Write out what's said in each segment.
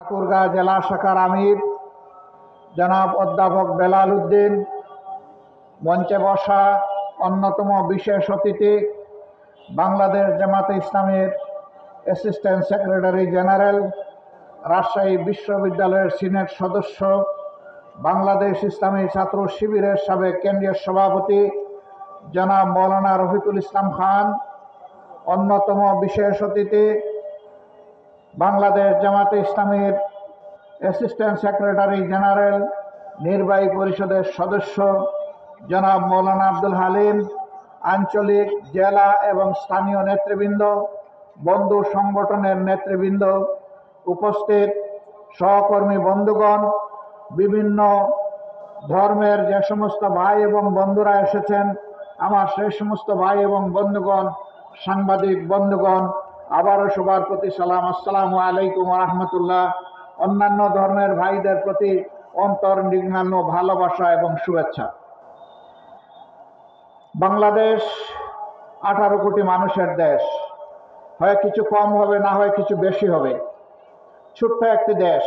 ঠাকুরগাঁও জেলা শাখার আমির জনাব অধ্যাপক বেলাল উদ্দিন, মঞ্চে বসা অন্যতম বিশেষ অতিথি বাংলাদেশ জামাতে ইসলামের অ্যাসিস্ট্যান্ট সেক্রেটারি জেনারেল, রাজশাহী বিশ্ববিদ্যালয়ের সিনেট সদস্য, বাংলাদেশ ইসলামী ছাত্র শিবিরের সাবেক কেন্দ্রীয় সভাপতি জনাব মৌলানা রফিকুল ইসলাম খান, অন্যতম বিশেষ অতিথি বাংলাদেশ জামাতে ইসলামের অ্যাসিস্ট্যান্ট সেক্রেটারি জেনারেল, নির্বাহী পরিষদের সদস্য জনাব মৌলানা আব্দুল হালিম, আঞ্চলিক, জেলা এবং স্থানীয় নেতৃবৃন্দ, বন্ধু সংগঠনের নেতৃবৃন্দ, উপস্থিত সহকর্মী বন্ধুগণ, বিভিন্ন ধর্মের যে সমস্ত ভাই এবং বন্ধুরা এসেছেন, আমার সেই সমস্ত ভাই এবং বন্ধুগণ, সাংবাদিক বন্ধুগণ, আবারও সবার প্রতি সালাম, আসসালামু আলাইকুম ওয়া রাহমাতুল্লাহ। অন্যান্য ধর্মের ভাইদের প্রতি অন্তর্নিগ্নান্য ভালোবাসা এবং শুভেচ্ছা। বাংলাদেশ 18 কোটি মানুষের দেশ, হয় কিছু কম হবে, না হয় কিছু বেশি হবে। ছোট্ট একটি দেশ,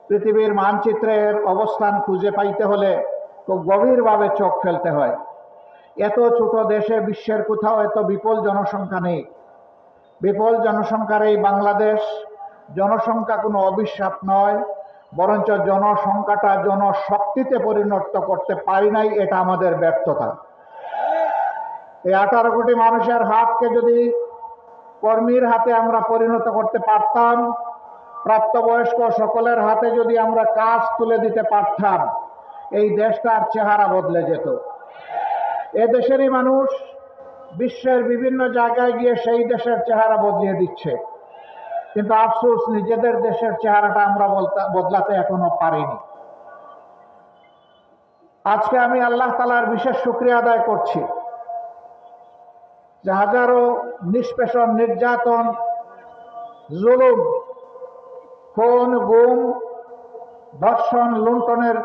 পৃথিবীর মানচিত্রের অবস্থান খুঁজে পাইতে হলে খুব গভীরভাবে চোখ ফেলতে হয়। এত ছোট দেশে বিশ্বের কোথাও এত বিপুল জনসংখ্যা নেই। বিপুল জনসংখ্যার এই বাংলাদেশ, জনসংখ্যা কোনো অভিশাপ নয়, বরঞ্চ জনসংখ্যাটা জনশক্তিতে পরিণত করতে পারি নাই, এটা আমাদের ব্যর্থতা। এই 18 কোটি মানুষের হাতকে যদি কর্মীর হাতে আমরা পরিণত করতে পারতাম, প্রাপ্তবয়স্ক সকলের হাতে যদি আমরা কাজ তুলে দিতে পারতাম, এই দেশটার চেহারা বদলে যেত। এ দেশেরই মানুষ বিশ্বের বিভিন্ন জায়গায় গিয়ে সেই দেশের চেহারা বদলিয়ে দিচ্ছে, কিন্তু আফসোস নিজেদের দেশের চেহারাটা আমরা বদলাতে এখনো পারিনি। আজকে আমি আল্লাহ তাআলার বিশেষ শুকরিয়া আদায় করছি যে হাজারো নিষ্পেষণ, নির্যাতন, জুলুম, খুন, গুম, ধর্ষণ, লুণ্ঠনের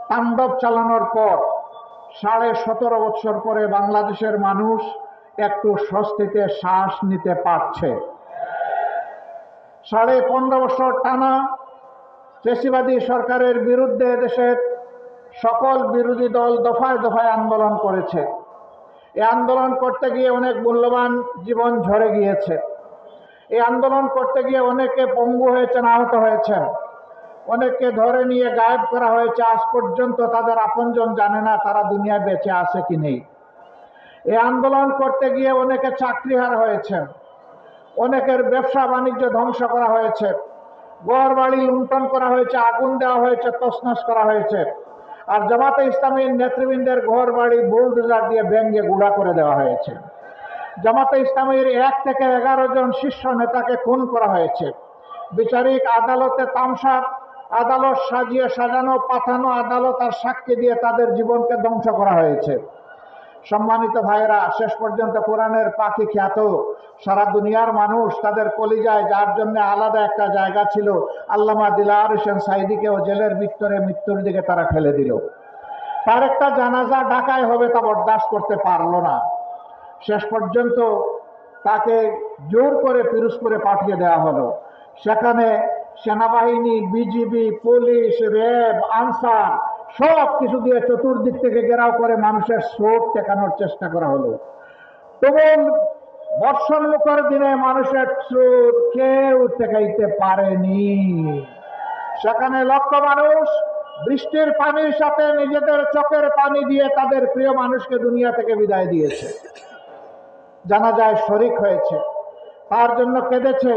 তাণ্ডব চালানোর পর 17.5 বছর পরে বাংলাদেশের মানুষ একটু স্বস্তিতে শ্বাস নিতে পারছে। 15.5 বছর টানা ফ্যাসিবাদী সরকারের বিরুদ্ধে দেশের সকল বিরোধী দল দফায় দফায় আন্দোলন করেছে। এই আন্দোলন করতে গিয়ে অনেক মূল্যবান জীবন ঝরে গিয়েছে। এই আন্দোলন করতে গিয়ে অনেকে পঙ্গু হয়েছেন, আহত হয়েছেন, অনেককে ধরে নিয়ে গায়েব করা হয়েছে। আজ পর্যন্ত তাদের আপনজন জানে না তারা দুনিয়ায় বেঁচে আছে কি নেই। এই আন্দোলন করতে গিয়ে অনেকে চাকরিহারা হয়েছেন, অনেকের ব্যবসা বাণিজ্য ধ্বংস করা হয়েছে, ঘর বাড়ি লুণ্ঠন করা হয়েছে, আগুন দেওয়া হয়েছে, তছনছ করা হয়েছে। আর জামাতে ইসলামীর নেতৃবৃন্দের ঘর বাড়ি বুলডোজার দিয়ে ভেঙে গুঁড়া করে দেওয়া হয়েছে। জামাতে ইসলামীর 1 থেকে 11 জন শীর্ষ নেতাকে খুন করা হয়েছে। বিচারিক আদালতে তামসার আদালত সাজিয়ে সাজানো পাঠানো আদালত আর সাক্ষী দিয়ে তাদের জীবনকে ধ্বংস করা হয়েছে। সম্মানিত ভাইরা, শেষ পর্যন্ত কোরআনের পাখি খ্যাত সারা দুনিয়ার মানুষ তাদের কলিজায়, যার জন্য আলাদা একটা জায়গা ছিল, আল্লামা দিলওয়ার হোসেন সাঈদীকেও জেলের ভিতরে মৃত্যুর দিকে তারা ঠেলে দিল। তার একটা জানাজা ঢাকায় হবে, তা বরদাস্ত করতে পারলো না। শেষ পর্যন্ত তাকে জোর করে পিরোজপুরে পাঠিয়ে দেওয়া হলো। সেখানে সেনাবাহিনী, বিজিবি, পুলিশ, র্যাব, আনসার সব কিছু দিয়ে চতুর্দিক থেকে ঘেরাও করে মানুষের স্রোত ঠেকানোর চেষ্টা করা হলো। তুমুল বর্ষণমুখর দিনে মানুষের স্রোত কেউ ঠেকাইতে পারেনি। সেখানে লক্ষ মানুষ বৃষ্টির পানির সাথে নিজেদের চোখের পানি দিয়ে তাদের প্রিয় মানুষকে দুনিয়া থেকে বিদায় দিয়েছে। জানাজায় শরীক হয়েছে, তার জন্য কেঁদেছে,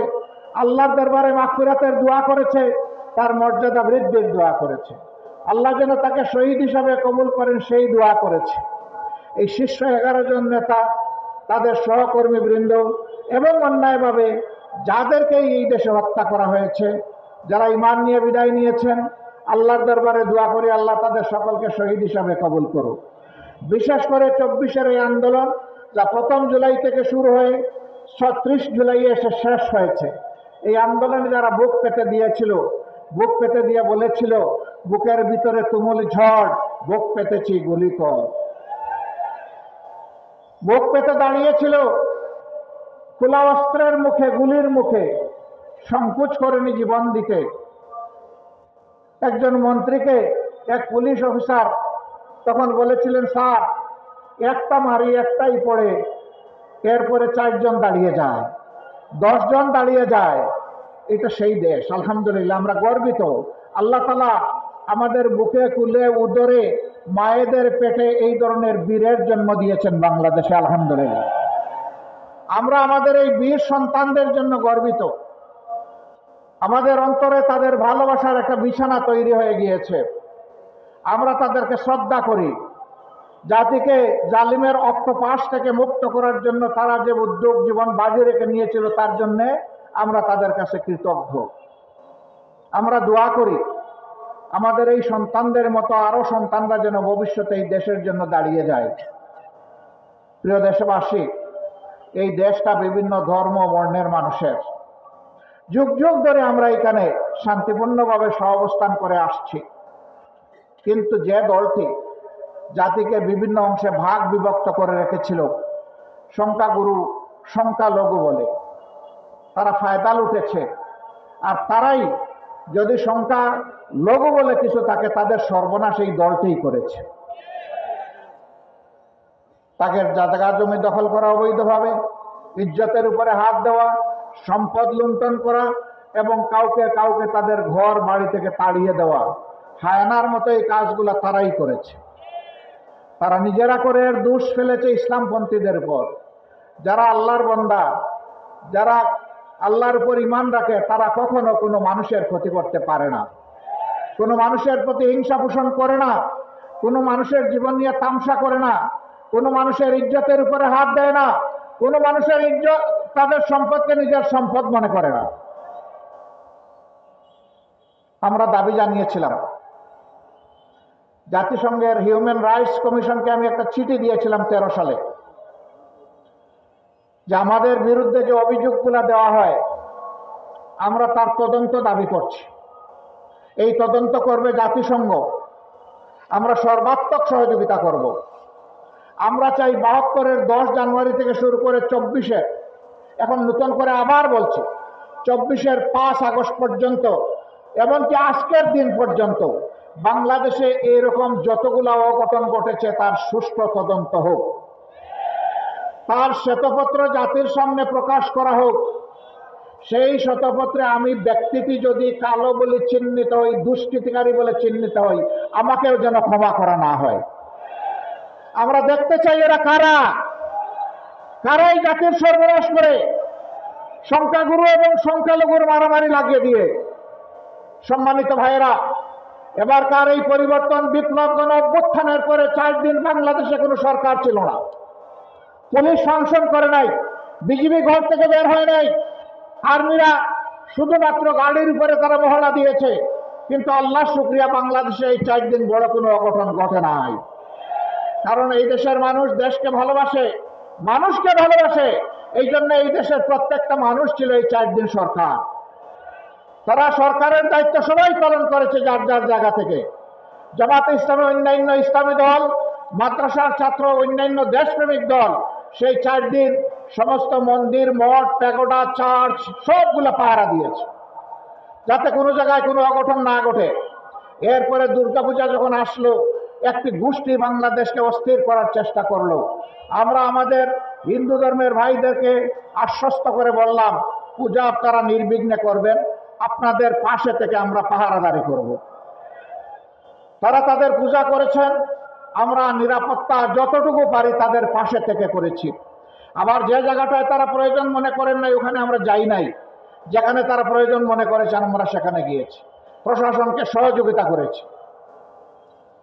আল্লাহর দরবারে মাগফিরাতের দোয়া করেছে, তার মর্যাদা বৃদ্ধির দোয়া করেছে, আল্লাহ যেন তাকে শহীদ হিসাবে কবুল করেন সেই দোয়া করেছে। এই শীর্ষ 11 জন নেতা, তাদের সহকর্মী বৃন্দ এবং অন্যায়ভাবে যাদেরকে এই দেশে হত্যা করা হয়েছে, যারা ঈমান নিয়ে বিদায় নিয়েছেন, আল্লাহর দরবারে দোয়া করি আল্লাহ তাদের সকলকে শহীদ হিসাবে কবুল করুন। বিশেষ করে 24-এর এই আন্দোলন, যা 1 জুলাই থেকে শুরু হয়ে 36 জুলাই এসে শেষ হয়েছে, এই আন্দোলনে যারা বুক পেতে দিয়েছিল, বুক পেতে দিয়ে বলেছিল, বুকের ভিতরে তুমুল ঝড়, বুক পেতেছি গুলি কর, বুক পেতে দাঁড়িয়েছিল, খোলা অস্ত্রের মুখে, গুলির মুখে, সংকোচ করেনি জীবন দিতে। একজন মন্ত্রীকে এক পুলিশ অফিসার তখন বলেছিলেন, স্যার একটা মারি একটাই পড়ে, এরপরে 4 জন দাঁড়িয়ে যায়, 10 জন দাঁড়িয়ে যায়। এটা সেই দেশ। আলহামদুলিল্লাহ, আমরা গর্বিত। আল্লাহ তাআলা আমাদের বুকে কুলে উদরে মায়েদের পেটে এই ধরনের বীরের জন্ম দিয়েছেন বাংলাদেশে। আলহামদুলিল্লাহ, আমরা আমাদের এই বীর সন্তানদের জন্য গর্বিত। আমাদের অন্তরে তাদের ভালোবাসার একটা বিছানা তৈরি হয়ে গিয়েছে। আমরা তাদেরকে শ্রদ্ধা করি। জাতিকে জালিমের অক্টোপাস থেকে মুক্ত করার জন্য তারা যে উদ্যোগ জীবন বাজি রেখে নিয়েছিল, তার জন্য আমরা তাদের কাছে কৃতজ্ঞ। আমরা দোয়া করি আমাদের এই সন্তানদের মতো আরো সন্তানরা যেন ভবিষ্যতে এই দেশের জন্য দাঁড়িয়ে যায়। প্রিয় দেশবাসী, এই দেশটা বিভিন্ন ধর্ম বর্ণের মানুষের। যুগ যুগ ধরে আমরা এখানে শান্তিপূর্ণভাবে সহাবস্থান করে আসছি। কিন্তু যে দলটি জাতিকে বিভিন্ন অংশে ভাগ বিভক্ত করে রেখেছিল, সংখ্যাগুরু সংখ্যালঘু বলে, তারা ফায়দা লুটেছে। আর তারাই যদি সংখ্যা লঘু বলে কিছু থাকে, তাদের সর্বনাশ এই দলটিই করেছে। তাকে জায়গা জমি দখল করা অবৈধভাবে, ইজ্জতের উপরে হাত দেওয়া, সম্পদ লুণ্ঠন করা এবং কাউকে কাউকে তাদের ঘর বাড়ি থেকে তাড়িয়ে দেওয়া, হায়নার মতো এই কাজগুলো তারাই করেছে। তারা নিজেরা করে এর দোষ ফেলেছে ইসলামপন্থীদের উপর। যারা আল্লাহর বান্দা, যারা আল্লাহর উপর ঈমান রাখে, তারা কখনো কোনো মানুষের ক্ষতি করতে পারে না, কোনো মানুষের প্রতি হিংসা পোষণ করে না, কোনো মানুষের জীবন নিয়ে তামসা করে না, কোনো মানুষের ইজ্জতের উপরে হাত দেয় না, কোনো মানুষের ইজ্জত তাদের সম্পদকে নিজের সম্পদ মনে করে না। আমরা দাবি জানিয়েছিলাম, জাতিসংঘের হিউম্যান রাইটস কমিশনকে আমি একটা চিঠি দিয়েছিলাম 13 সালে, যে আমাদের বিরুদ্ধে যে অভিযোগগুলো দেওয়া হয় আমরা তার তদন্ত দাবি করছি। এই তদন্ত করবে জাতিসংঘ, আমরা সর্বাত্মক সহযোগিতা করব। আমরা চাই 72-এর 10 জানুয়ারি থেকে শুরু করে 24-এর, এখন নতুন করে আবার বলছি, 24-এর 5 আগস্ট পর্যন্ত, এমনকি আজকের দিন পর্যন্ত বাংলাদেশে এরকম যতগুলো অঘটন ঘটেছে তার সুষ্ঠু তদন্ত হোক, তার শ্বেতপত্র জাতির সামনে প্রকাশ করা হোক। সেই শ্বেতপত্রে আমি ব্যক্তিটি যদি কালো বলে চিহ্নিত হই, দুষ্কৃতিকারী বলে চিহ্নিত হই, আমাকেও যেন ক্ষমা করা না হয়। আমরা দেখতে চাই এরা কারা, কারাই জাতির সর্বনাশ করে, সংখ্যাগুরু এবং সংখ্যালঘুর মারামারি লাগিয়ে দিয়ে। সম্মানিত ভাইয়েরা, এবারকার এই পরিবর্তন বিপ্লব গণ অভ্যুত্থানের পরে 4 দিন বাংলাদেশে কোনো সরকার ছিল না, পুলিশ ফাংশন করে নাই, বিজিবি ঘর থেকে বের হয় নাই, আর্মিরা শুধুমাত্র গাড়ির উপরে তারা মহড়া দিয়েছে। কিন্তু আল্লাহ শুকরিয়া, বাংলাদেশে এই 4 দিন বড় কোনো অঘটন ঘটে নাই। কারণ এই দেশের মানুষ দেশকে ভালোবাসে, মানুষকে ভালোবাসে। এই জন্য এই দেশের প্রত্যেকটা মানুষ ছিল এই 4 দিন সরকার। তারা সরকারের দায়িত্ব সবাই পালন করেছে যার যার জায়গা থেকে। জামাতে ইসলামী, অন্যান্য ইসলামী দল, মাদ্রাসার ছাত্র, অন্যান্য দেশপ্রেমিক দল সেই 4 দিন সমস্ত মন্দির, মঠ, প্যাগোডা, চার্চ সবগুলো পাহারা দিয়েছে, যাতে কোনো জায়গায় কোনো অঘটন না ঘটে। এরপরে দুর্গাপূজা যখন আসলো, একটি গোষ্ঠী বাংলাদেশকে অস্থির করার চেষ্টা করলো। আমরা আমাদের হিন্দু ধর্মের ভাইদেরকে আশ্বস্ত করে বললাম, পূজা আপনারা নির্বিঘ্নে করবেন, আপনাদের পাশে থেকে আমরা পাহারাদারি করব। তারা তাদের পূজা করেছেন, আমরা নিরাপত্তা যতটুকু পারি তাদের পাশে থেকে করেছি। আবার যে জায়গাটায় তারা প্রয়োজন মনে করেন নাই ওখানে আমরা যাই নাই, যেখানে তারা প্রয়োজন মনে করেছেন আমরা সেখানে গিয়েছি, প্রশাসনকে সহযোগিতা করেছি।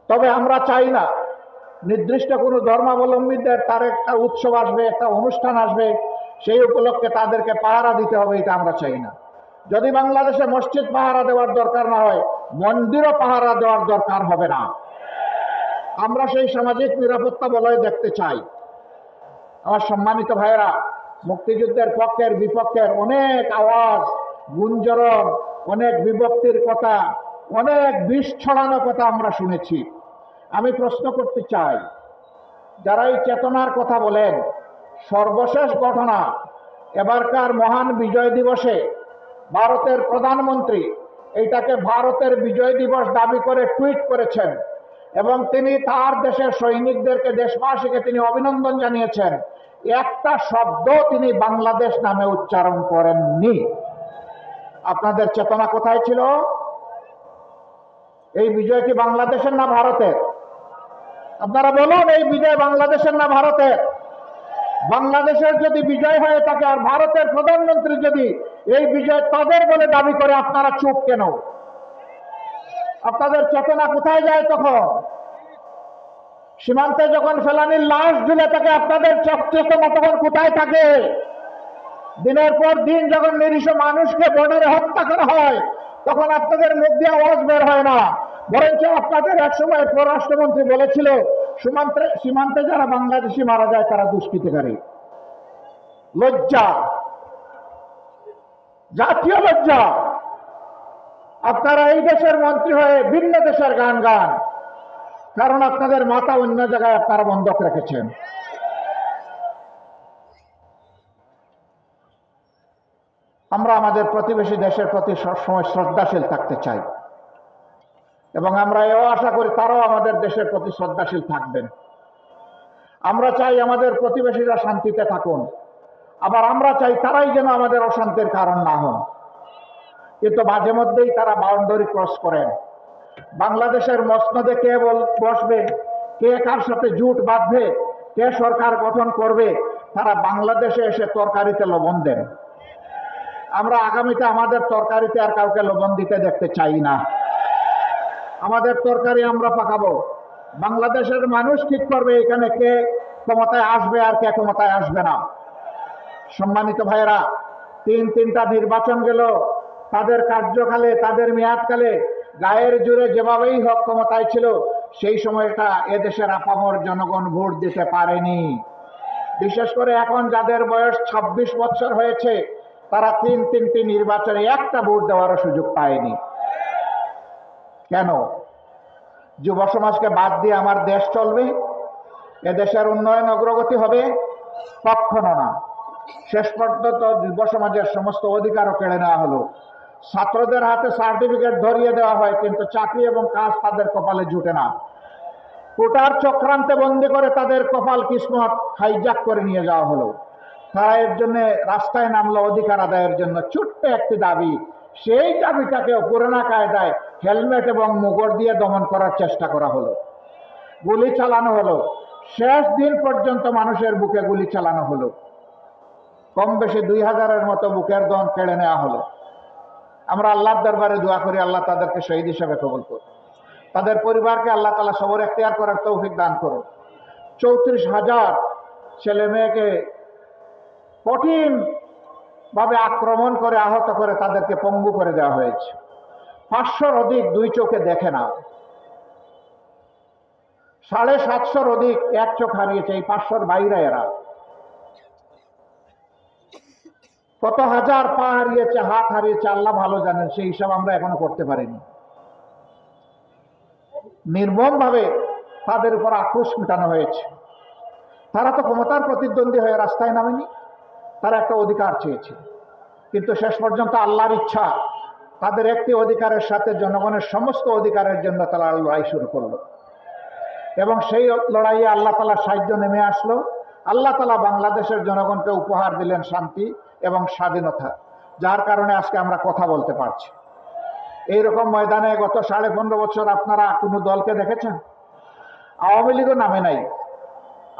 তবে আমরা চাই না নির্দিষ্ট কোনো ধর্মাবলম্বীদের তার একটা উৎসব আসবে, একটা অনুষ্ঠান আসবে, সেই উপলক্ষে তাদেরকে পাহারা দিতে হবে, এটা আমরা চাই না। যদি বাংলাদেশে মসজিদ পাহারা দেওয়ার দরকার না হয়, মন্দিরও পাহারা দেওয়ার দরকার হবে না। আমরা সেই সামাজিক নিরাপত্তা বলয় দেখতে চাই। আমার সম্মানিত ভাইয়েরা, মুক্তিযুদ্ধের পক্ষের বিপক্ষের অনেক আওয়াজ, গুঞ্জরণ, অনেক বিভক্তির কথা, অনেক বিষ ছড়ানো কথা আমরা শুনেছি। আমি প্রশ্ন করতে চাই, যারা এই চেতনার কথা বলেন, সর্বশেষ ঘটনা এবারকার মহান বিজয় দিবসে ভারতের প্রধানমন্ত্রী এইটাকে ভারতের বিজয় দিবস দাবি করে টুইট করেছেন এবং তিনি তার দেশের সৈনিকদেরকে, দেশবাসীকে তিনি অভিনন্দন জানিয়েছেন। একটা শব্দ তিনি বাংলাদেশ নামে উচ্চারণ করেননি। আপনাদের চেতনা কোথায় ছিল? এই বিজয় কি বাংলাদেশের না ভারতের? আপনারা বলুন, এই বিজয় বাংলাদেশের না ভারতের? বাংলাদেশের যদি বিজয় হয়ে থাকে আর ভারতের প্রধানমন্ত্রী যদি এই বিজয় তাদের বলে দাবি করে, আপনারা চুপ কেন? আপনাদের চেতনা কোথায় যায় তখন? সীমান্তে যখন ফেলানির লাশ ঝুলে থাকে, আপনাদের চেতনা তখন কোথায় থাকে? দিনের পর দিন যখন নিরীহ মানুষকে বর্ডারে হত্যা করা হয়, তখন আপনাদের মুখ দিয়ে আওয়াজ বের হয় না। বরঞ্চ আপনাদের একসময় পররাষ্ট্রমন্ত্রী বলেছিল, সীমান্তে যারা বাংলাদেশি মারা যায় তারা দুষ্কৃতিকারী। লজ্জা, জাতীয় লজ্জা। আপনারা এই দেশের মন্ত্রী হয়ে ভিন্ন দেশের গান গান, কারণ আপনাদের মাথা অন্য জায়গায় আপনারা বন্ধক রেখেছেন। আমরা আমাদের প্রতিবেশী দেশের প্রতি সবসময় শ্রদ্ধাশীল থাকতে চাই এবং আমরা এও আশা করি তারাও আমাদের দেশের প্রতি শ্রদ্ধাশীল থাকবেন। আমরা চাই আমাদের প্রতিবেশীরা শান্তিতে থাকুন, আবার আমরা চাই তারাই যেন আমাদের অশান্তির কারণ না হন। কিন্তু মাঝে মধ্যেই তারা বাউন্ডারি ক্রস করেন। বাংলাদেশের মসনদে কে বসবে, কে কার সাথে জোট বাঁধবে, কে সরকার গঠন করবে, তারা বাংলাদেশে এসে তরকারিতে লবণ দেন। আমরা আগামীতে আমাদের তরকারিতে আর কাউকে লবণ দিতে দেখতে চাই না। আমাদের তরকারি আমরা পাকাবো। বাংলাদেশের মানুষ ঠিক করবে এখানে কে ক্ষমতায় আসবে আর কে ক্ষমতায় আসবে না। সম্মানিত ভাইয়েরা, তিনটা নির্বাচন গেল, তাদের কার্যকালে, তাদের মেয়াদকালে গায়ের জোরে যেভাবেই হোক ক্ষমতায় ছিল, সেই সময়টা এদেশের আপামর জনগণ ভোট দিতে পারেনি। বিশেষ করে এখন যাদের বয়স 26 বছর হয়েছে, তারা তিনটি নির্বাচনে একটা ভোট দেওয়ারও সুযোগ পায়নি। কেন? যুব সমাজকে বাদ দিয়ে আমার দেশ চলবে? এদেশের উন্নয়ন অগ্রগতি হবে? কখনো না। শেষ পর্যন্ত যুব সমাজের সমস্ত অধিকারও কেড়ে নেওয়া হলো। ছাত্রদের হাতে সার্টিফিকেট ধরিয়ে দেওয়া হয়, কিন্তু চাকরি এবং কাজ তাদের কপালে জুটে না। কোটার চক্রান্তে বন্দি করে তাদের কপাল কিসমত হাইজ্যাক করে নিয়ে যাওয়া হলো। তারা এর জন্য রাস্তায় নামলো অধিকার আদায়ের জন্য। ছোট্ট একটি দাবি, সেই দাবিটাকে পুরোনা কায়দায় হেলমেট এবং মুগর দিয়ে দমন করার চেষ্টা করা হলো। গুলি চালানো হলো, শেষ দিন পর্যন্ত মানুষের বুকে গুলি চালানো হলো। কম বেশি 2000-এর মতো বুকের দন কেড়ে নেওয়া হলো। আমরা আল্লাহর দরবারে দোয়া করি, আল্লাহ তাদেরকে শহীদ হিসেবে কবুল করুন। তাদের পরিবারকে আল্লাহ তাআলা সবর এখতিয়ার করার তৌফিক দান করুন। 34,000 ছেলে মেয়েকে কঠিন ভাবে আক্রমণ করে, আহত করে, তাদেরকে পঙ্গু করে দেওয়া হয়েছে। 500-র অধিক দুই চোখে দেখে না, 750-র অধিক এক চোখ হারিয়েছে। এই 500-র বাইরে এরা কত হাজার পা হারিয়েছে, হাত হারিয়েছে, আল্লাহ ভালো জানেন। সেই হিসাব আমরা এখনো করতে পারিনি। নির্মম ভাবে তাদের উপর আক্রোশ মেটানো হয়েছে। তারা তো ক্ষমতার প্রতিদ্বন্দ্বী হয়ে রাস্তায় নামেনি, তারা একটা অধিকার চেয়েছে। কিন্তু শেষ পর্যন্ত আল্লাহর ইচ্ছা, তাদের একটি অধিকারের সাথে জনগণের সমস্ত অধিকারের জন্য তারা লড়াই শুরু করলো এবং সেই লড়াইয়ে আল্লাহ তাআলার সাহায্য নেমে আসলো। আল্লাহ তাআলা বাংলাদেশের জনগণকে উপহার দিলেন শান্তি এবং স্বাধীনতা, যার কারণে আজকে আমরা কথা বলতে পারছি। এইরকম ময়দানে গত 15.5 বছর আপনারা কোনো দলকে দেখেছেন? আওয়ামী লীগও নামে নাই।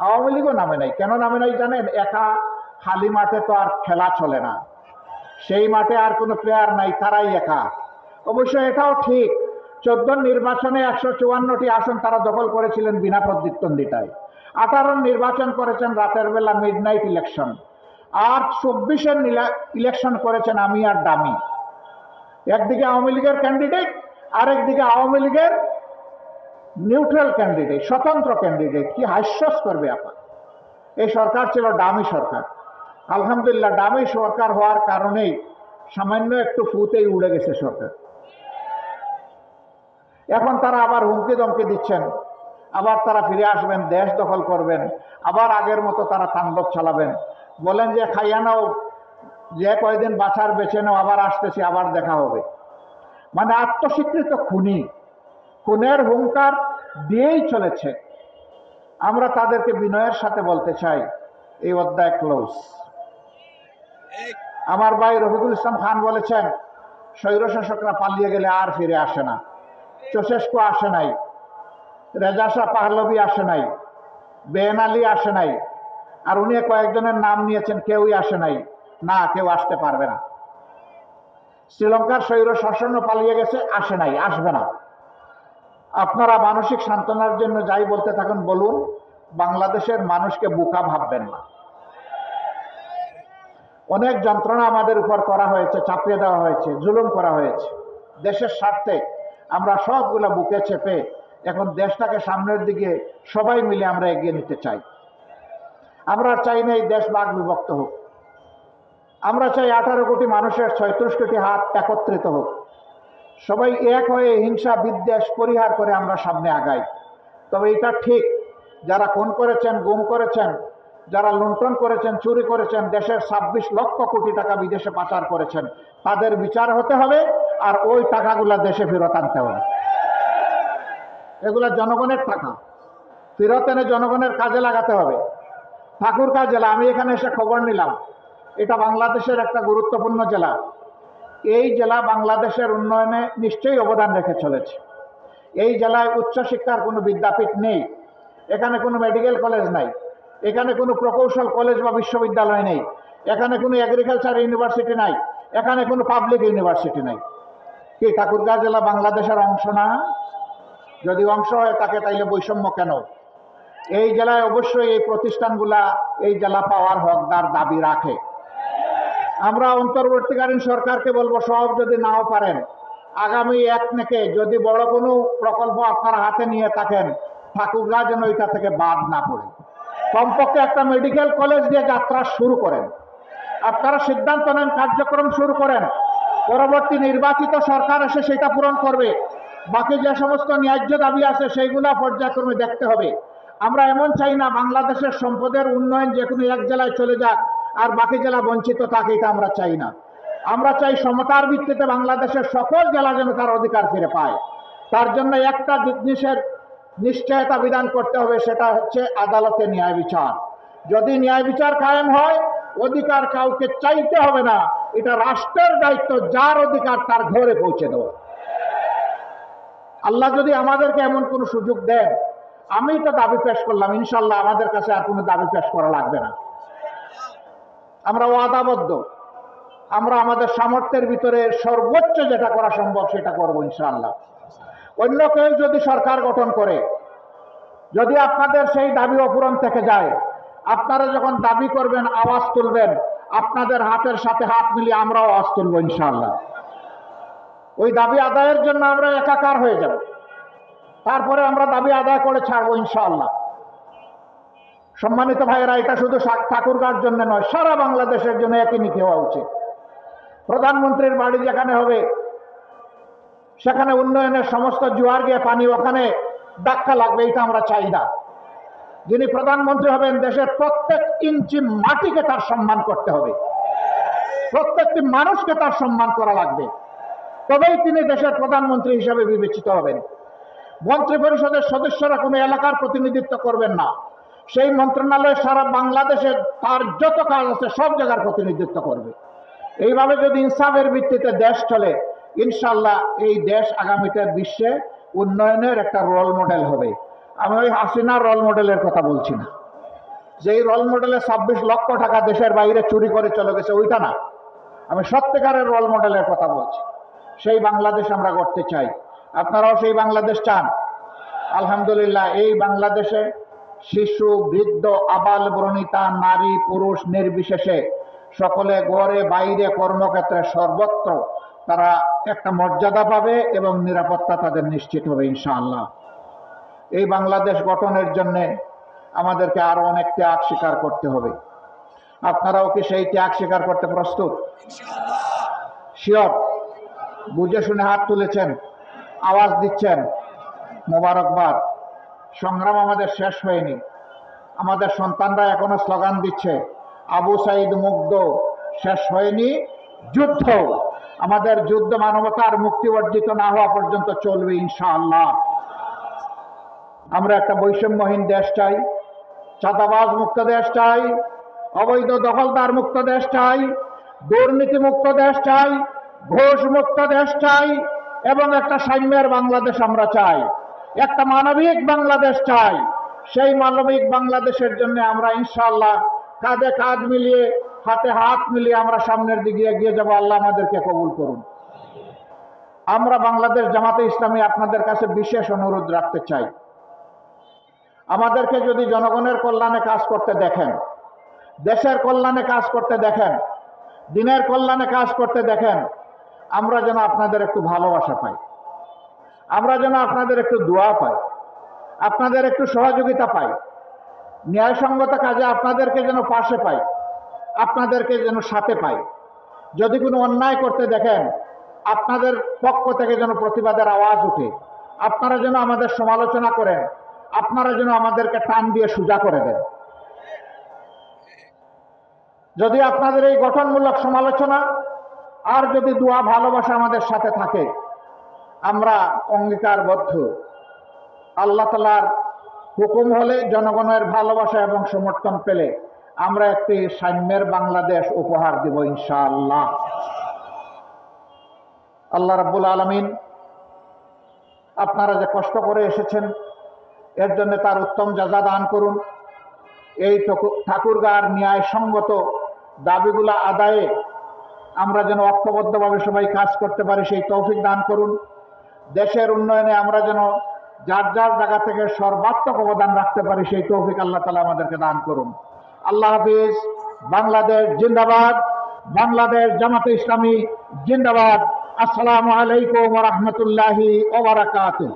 আওয়ামী লীগও নামে নাই। কেন নামে নাই জানেন? একা খালি মাঠে তো আর খেলা চলে না, সেই মাঠে আর কোনো প্লেয়ার নাই, তারাই একা। অবশ্য এটাও ঠিক, 14 নির্বাচনে 154টি আসন তারা দখল করেছিলেন বিনা প্রতিদ্বন্দ্বিতায়। 18 নির্বাচন করেছেন রাতের বেলা, মিডনাইট ইলেকশন। আর 24-এর ইলেকশন করেছেন আমি আর ডামি। একদিকে আওয়ামী লীগের ক্যান্ডিডেট, আরেকদিকে আওয়ামী লীগের নিউট্রাল ক্যান্ডিডেট, স্বতন্ত্র ক্যান্ডিডেট। কি হাস্যস্কর ব্যাপার! এই সরকার ছিল ডামি সরকার। আলহামদুলিল্লাহ, ডামি সরকার হওয়ার কারণেই সামান্য একটু ফুতেই উড়ে গেছে সরকার। এখন তারা আবার হুমকি দমকি দিচ্ছেন, আবার তারা ফিরে আসবেন, দেশ দখল করবেন, আবার আগের মতো তারা তাণ্ডব চালাবেন। বলেন যে খাইয়া নাও, যে কয়দিন বাঁচার বেছে নাও, আবার আসতেছি, আবার দেখা হবে। মানে আত্মস্বীকৃত খুনি, খুনের হুঙ্কার দিয়েই চলেছে। আমরা তাদেরকে বিনয়ের সাথে বলতে চাই, এই অধ্যায় ক্লোজ। আমার ভাই রফিকুল ইসলাম খান বলেছেন, স্বৈরশাসকরা পালিয়ে গেলে আর ফিরে আসে না। চৌশেস্কু আসে নাই, রেজা শাহ পাহলভি আসে নাই, বেন আলী আসে নাই, আর উনি কয়েকজনের নাম নিয়েছেন, কেউই আসে নাই। না, কেউ আসতে পারবে না। শ্রীলঙ্কার স্বৈর শাসন পালিয়ে গেছে, আসে নাই, আসবে না। আপনারা মানসিক সান্ত্বনার জন্য যাই বলতে থাকুন বলুন, বাংলাদেশের মানুষকে বোকা ভাববেন না। অনেক যন্ত্রণা আমাদের উপর করা হয়েছে, চাপিয়ে দেওয়া হয়েছে, জুলুম করা হয়েছে। দেশের স্বার্থে আমরা সবগুলো বুকে চেপে এখন দেশটাকে সামনের দিকে সবাই মিলে আমরা এগিয়ে নিতে চাই। আমরা চাই না এই দেশ ভাগ বিভক্ত হোক। আমরা চাই 18 কোটি মানুষের 36 কোটি হাত একত্রিত হোক। সবাই এক হয়ে হিংসা বিদ্বেষ পরিহার করে আমরা সামনে আগাই। তবে এটা ঠিক, যারা খুন করেছেন, গুম করেছেন, যারা লুণ্ঠন করেছেন, চুরি করেছেন, দেশের 26 লক্ষ কোটি টাকা বিদেশে পাচার করেছেন, তাদের বিচার হতে হবে, আর ওই টাকাগুলা দেশে ফেরত আনতে হবে। এগুলা জনগণের টাকা, ফেরত এনে জনগণের কাজে লাগাতে হবে। ঠাকুরগাঁও জেলা, আমি এখানে এসে খবর নিলাম, এটা বাংলাদেশের একটা গুরুত্বপূর্ণ জেলা। এই জেলা বাংলাদেশের উন্নয়নে নিশ্চয়ই অবদান রেখে চলেছে। এই জেলায় উচ্চশিক্ষার কোনো বিদ্যাপীঠ নেই, এখানে কোনো মেডিকেল কলেজ নাই, এখানে কোনো প্রকৌশল কলেজ বা বিশ্ববিদ্যালয় নেই, এখানে কোনো এগ্রিকালচার ইউনিভার্সিটি নাই, এখানে কোনো পাবলিক ইউনিভার্সিটি নাই। কি ঠাকুরগাঁও জেলা বাংলাদেশের অংশ না? যদি অংশ হয় থাকে, তাইলে বৈষম্য কেন? এই জেলায় অবশ্যই এই প্রতিষ্ঠানগুলা এই জেলা পাওয়ার হকদার দাবি রাখে। আমরা অন্তর্বর্তীকালীন সরকারকে বলবো, সব যদি নাও পারেন, আগামী 1 থেকে যদি বড় কোনো প্রকল্প আপনারা হাতে নিয়ে থাকেন, ঠাকুরগাঁও যেন এটা থেকে বাদ না পড়ে। কমপক্ষে একটা মেডিকেল কলেজ দিয়ে যাত্রা শুরু করেন। আপনারা সিদ্ধান্ত নেন, কার্যক্রম শুরু করেন। পরবর্তী নির্বাচিত সরকার এসে সেটা পূরণ করবে। বাকি যে সমস্ত ন্যায্য দাবি আছে সেইগুলা পর্যায়ক্রমে দেখতে হবে। আমরা এমন চাই না বাংলাদেশের সম্পদের উন্নয়ন যে কোনো এক জেলায় চলে যাক আর বাকি জেলা বঞ্চিত থাকে, এটা আমরা চাই না। আমরা চাই সমতার ভিত্তিতে বাংলাদেশের সকল জেলা যেন তার অধিকার ফিরে পায়। তার জন্য একটা জিনিসের নিশ্চয়তা বিধান করতে হবে, সেটা হচ্ছে আদালতে ন্যায় বিচার। যদি ন্যায় বিচার কায়েম হয়, অধিকার কাউকে চাইতে হবে না, এটা রাষ্ট্রের দায়িত্ব যার অধিকার তার ঘরে পৌঁছে দেওয়া। আল্লাহ যদি আমাদেরকে এমন কোনো সুযোগ দেন, আমি তো দাবি পেশ করলাম, ইনশাল্লাহ আমাদের কাছে আর কোনো দাবি পেশ করা লাগবে না। আমরা ওয়াদাবদ্ধ, আমরা আমাদের সামর্থ্যের ভিতরে সর্বোচ্চ যেটা করা সম্ভব সেটা করবো ইনশাআল্লাহ। অন্য কেউ যদি সরকার গঠন করে, যদি আপনাদের সেই দাবি অপূরণ থেকে যায়, আপনারা যখন দাবি করবেন, আওয়াজ তুলবেন, আপনাদের হাতের সাথে হাত মিলিয়ে আমরাও আওয়াজ তুলবো ইনশাআল্লাহ। ওই দাবি আদায়ের জন্য আমরা একাকার হয়ে যাব, তারপরে আমরা দাবি আদায় করে ছাড়বো ইনশাআল্লাহ। সম্মানিত ভাইয়েরা, এটা শুধু ঠাকুরগাঁওর জন্য নয়, সারা বাংলাদেশের জন্য একই নীতি হওয়া উচিত। প্রধানমন্ত্রীর বাড়ি যেখানে হবে, সেখানে উন্নয়নের সমস্ত জোয়ার গিয়ে পানি ওখানে ধাক্কা লাগবে, এটা আমরা চাই না। যিনি প্রধানমন্ত্রী হবেন, দেশের প্রত্যেক ইঞ্চি মাটিকে তার সম্মান করতে হবে, প্রত্যেকটি মানুষকে তার সম্মান করা লাগবে, তবেই তিনি দেশের প্রধানমন্ত্রী হিসেবে বিবেচিত হবেন। মন্ত্রী পরিষদের সদস্যরা কোনো এলাকার প্রতিনিধিত্ব করবেন না, সেই মন্ত্রণালয় সারা বাংলাদেশে তার যত কাজ আছে সব জায়গার প্রতিনিধিত্ব করবে। এইভাবে যদি ইনসাফের ভিত্তিতে দেশ চলে, ইনশাল্লাহ এই দেশ আগামীতে বিশ্বে উন্নয়নের একটা রোল মডেল হবে। আমি ওই হাসিনার রোল মডেলের কথা বলছি না, যেই রোল মডেলে 26 লক্ষ টাকা দেশের বাইরে চুরি করে চলে গেছে, ওইটা না। আমি সত্যিকারের রোল মডেলের কথা বলছি। সেই বাংলাদেশ আমরা করতে চাই। আপনারাও সেই বাংলাদেশ চান? আলহামদুলিল্লাহ, এই বাংলাদেশে শিশু, বৃদ্ধ, আবাল বনিতা, নারী পুরুষ নির্বিশেষে সকলে ঘরে বাইরে কর্মক্ষেত্রে সর্বত্র তারা একটা মর্যাদা পাবে এবং নিরাপত্তা তাদের নিশ্চিত হবে ইনশাআল্লাহ। এই বাংলাদেশ গঠনের জন্য আমাদেরকে আরো অনেক ত্যাগ স্বীকার করতে হবে। আপনারাও কি সেই ত্যাগ স্বীকার করতে প্রস্তুত? শিওর? বুঝে শুনে হাত তুলেছেন, আওয়াজ দিচ্ছেন, মোবারকবাদ। সংগ্রাম আমাদের শেষ হয়নি। আমাদের সন্তানরা এখনো স্লোগান দিচ্ছে, আবু সাইদ মুগ্ধ, শেষ হয়নি যুদ্ধ। আমাদের যুদ্ধ মানবতার মুক্তি অর্জিত না হওয়া পর্যন্ত চলবে ইনশাআল্লাহ। আমরা একটা বৈষম্যহীন দেশ চাই, চাঁদাবাজ মুক্ত দেশ চাই, অবৈধ দখলদার মুক্ত দেশ চাই, দুর্নীতি মুক্ত দেশ চাই, ঘুষ মুক্ত দেশ চাই, এবং একটা সাম্যের বাংলাদেশ আমরা চাই, একটা মানবিক বাংলাদেশ চাই। সেই মানবিক বাংলাদেশের জন্য আমরা ইনশাআল্লাহ কাঁধে কাঁধ মিলিয়ে, হাতে হাত মিলিয়ে আমরা সামনের দিকে এগিয়ে যাব। আল্লাহ আমাদেরকে কবুল করুন। আমরা বাংলাদেশ জামাতে ইসলামী আপনাদের কাছে বিশেষ অনুরোধ রাখতে চাই, আমাদেরকে যদি জনগণের কল্যাণে কাজ করতে দেখেন, দেশের কল্যাণে কাজ করতে দেখেন, দিনের কল্যাণে কাজ করতে দেখেন, আমরা যেন আপনাদের একটু ভালোবাসা পাই, আমরা যেন আপনাদের একটু দোয়া পাই, আপনাদের একটু সহযোগিতা পাই, ন্যায়সঙ্গত কাজে আপনাদেরকে যেন পাশে পাই, আপনাদেরকে যেন সাথে পাই। যদি কোনো অন্যায় করতে দেখেন, আপনাদের পক্ষ থেকে যেন প্রতিবাদের আওয়াজ উঠে, আপনারা যেন আমাদের সমালোচনা করেন, আপনারা যেন আমাদেরকে টান দিয়ে সোজা করে দেন। যদি আপনাদের এই গঠনমূলক সমালোচনা আর যদি দোয়া ভালোবাসা আমাদের সাথে থাকে, আমরা অঙ্গীকারবদ্ধ আল্লাহ তাআলার হুকুম হলে, জনগণের ভালোবাসা এবং সমর্থন পেলে আমরা একটি সাম্যের বাংলাদেশ উপহার দেব ইনশাআল্লাহ। আল্লাহ রাব্বুল আলামিন আপনারা যে কষ্ট করে এসেছেন এর জন্য তার উত্তম জাযা দান করুন। এই ঠাকুরগাঁর ন্যায়সঙ্গত দাবিগুলো আদায়ে আমরা যেন ঐক্যবদ্ধভাবে সবাই কাজ করতে পারি, সেই তৌফিক দান করুন। দেশের উন্নয়নে আমরা যেন যার যার জায়গা থেকে সর্বাত্মক অবদান রাখতে পারি, সেই তৌফিক আল্লাহ তাআলা আমাদেরকে দান করুন। আল্লাহ হাফিজ। বাংলাদেশ জিন্দাবাদ। বাংলাদেশ জামাতে ইসলামী জিন্দাবাদ। আসসালামু আলাইকুম ওয়া রাহমাতুল্লাহি ওয়া বারাকাতুহু।